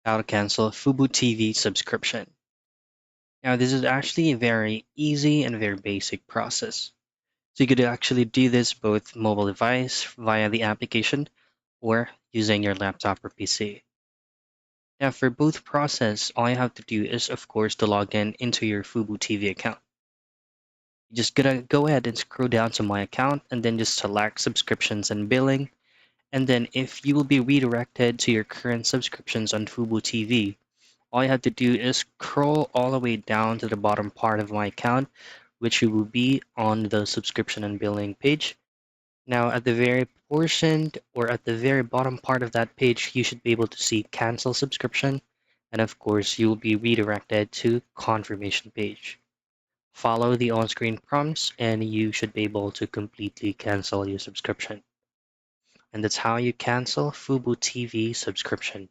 How to cancel Fubotv subscription. Now, this is actually a very easy and very basic process. So you could actually do this both mobile device via the application or using your laptop or PC. Now, for both process, all you have to do is, of course, to log in into your Fubotv account. You just gotta go ahead and scroll down to my account and then just select subscriptions and billing. And then if you will be redirected to your current subscriptions on Fubotv, all you have to do is scroll all the way down to the bottom part of my account, which will be on the subscription and billing page. Now, at the very portion or at the very bottom part of that page, you should be able to see cancel subscription. And of course, you will be redirected to confirmation page. Follow the on-screen prompts and you should be able to completely cancel your subscription. And that's how you cancel Fubotv subscription.